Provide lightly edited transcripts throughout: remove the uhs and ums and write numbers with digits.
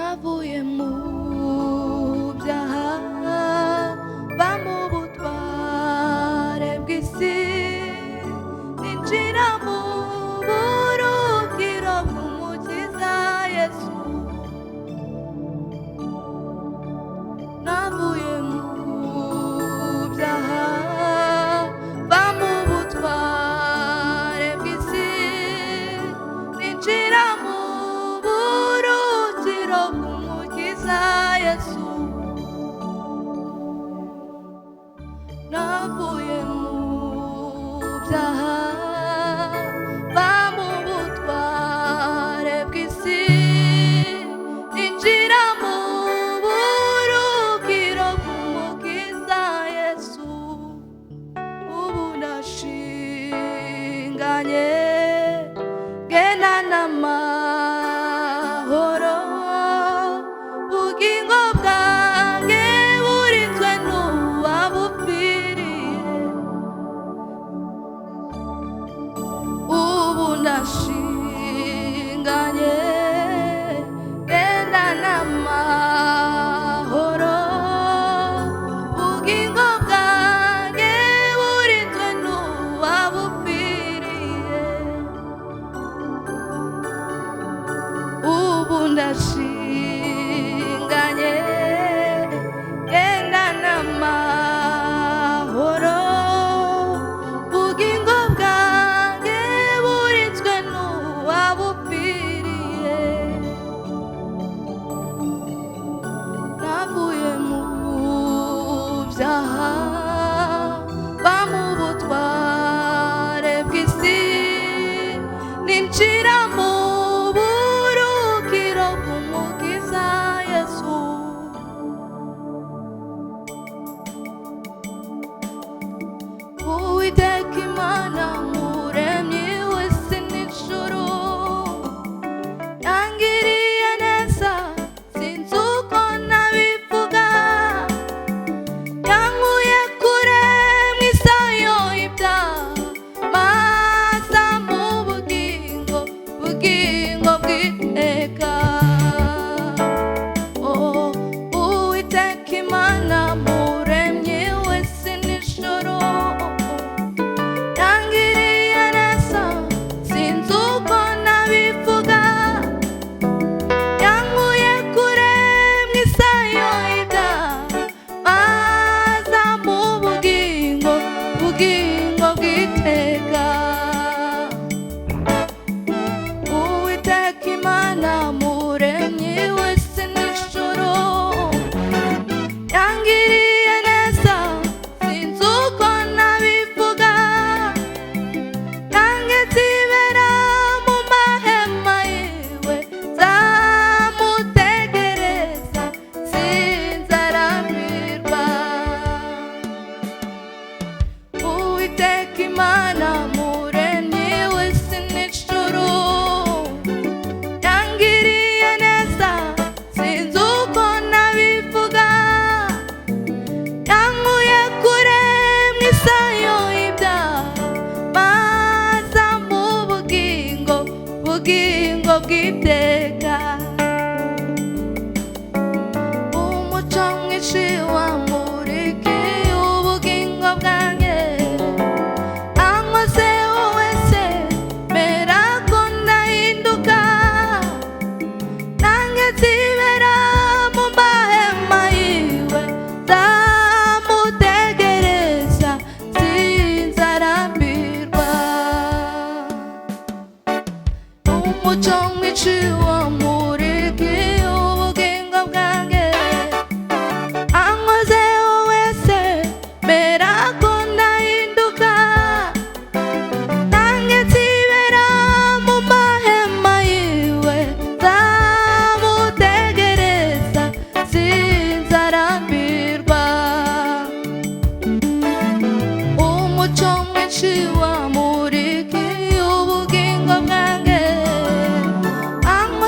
navuye mu byaha va mu butware bw'isi ninjira mu buruhukiro bw'umukiza Yesu. Navuye mu byaha va mu butware bw'isi ninjira mu buruhukiro bw'umukiza Yesu. Navuye mu byaha va mu butware bw'isi ninjira mu buruhukiro bw'umukiza Yesu. Ubu ndashinganye genda n'amahoro, ubugingo bwanjye burinzwe n'uwabupfiriye. Ubu ndashinganye genda n'amahoro, ubugingo bwanjye burinzwe n'uwabupfiriye. Ubu ndashinganye genda n'amahoro, ubugingo bwanjye burinzwe n'uwabupfiriye. Navuye mu byaha va mu butware bw'isi ninjira mu buruhukiro bw'umukiza Yesu. Uwiteka Imana muremyi w'isi n'ijuru yangiriye neza sinzi uko nabivuga, yankuye kure mu isayo y'ibyaha maza mu bugingo bw'iteka. Oh, Uwiteka Imana muremyi w'isi n'ijuru yangiriye neza sinzi uko nabivuga, yankuye kure mu isayo y'ibyaha maza mu bugingo bw'iteka. Uwiteka Imana muremyi w'isi n'ijuru yangiriye neza sinzi uko nabivuga, nange nzibera mu mahema yiwe nzamutegereza sinzarambirwa. Uwiteka Imana muremyi w'isi n'ijuru yangiriye neza sinzi uko nabivuga, yankuye kure mu isayo y'ibyaha maza mu bugingo bw'iteka. Umuco mwinshi wamurikiye ubugingo bwanjye, ankozeho wese mera ko ndahinduka, nange nzibera mu mahema yiwe nzamutegereza sinzarambirwa. Umuco mwinshi wamurikiye ubugingo bwanjye, ankozeho wese mera ko ndahinduka, nange nzibera mu mahema yiwe nzamutegereza sinzarambirwa. Umuco mwinshi wamurikiye ubugingo bwanjye, ankozeho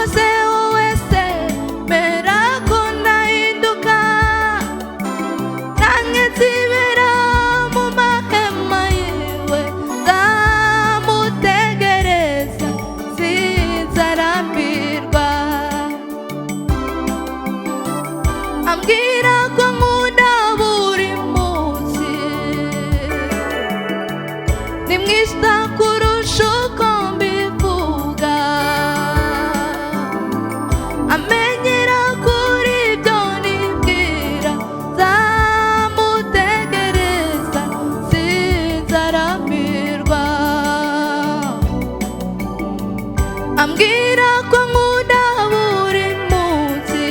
ambwira ko nkunda buri munsi,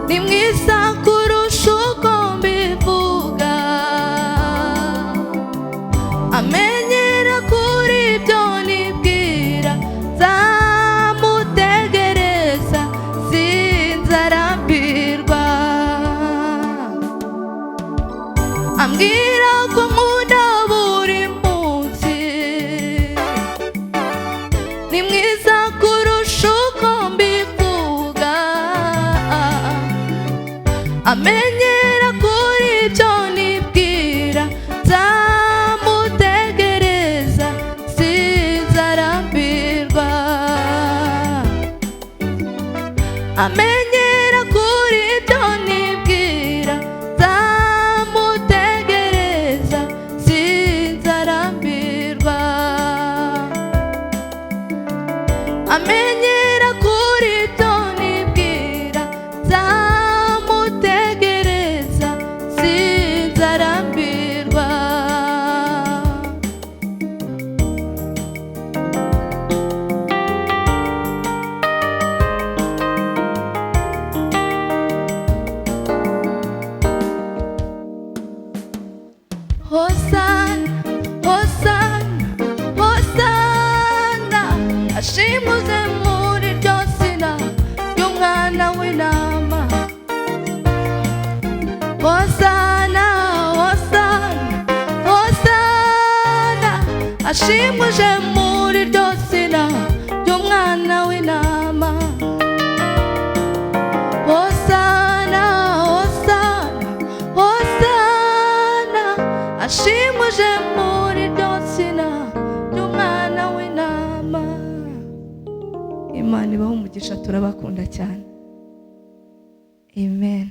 ni mwiza kurusha uko mbivuga, amenyera kuri ibyo nibwira, nzamutegereza sinzarambirwa. Ambwira ko nkunda buri munsi, ni mwiza kurusha uko mbivuga, amenyera kuri ibyo nibwira, nzamutegereza sinzarambirwa. Amenyera kuri ibyo nibwira, nzamutegereza sinzarambirwa. Amenyera kuri ibyo nibwira, nzamutegereza sinzarambirwa. Hosana, Hosana, Hosana, ashimuze muri iryo zina ry'umwana w'intama. Hosana, Hosana, Hosana, ashimuje muri iryo zina ry'umwana w'intama. Hosana, Hosana, Hosana, ashimuje muri iryo zina ry'umwana w'intama. Imana ibahe umugisha, turabakunda cyane. Amen.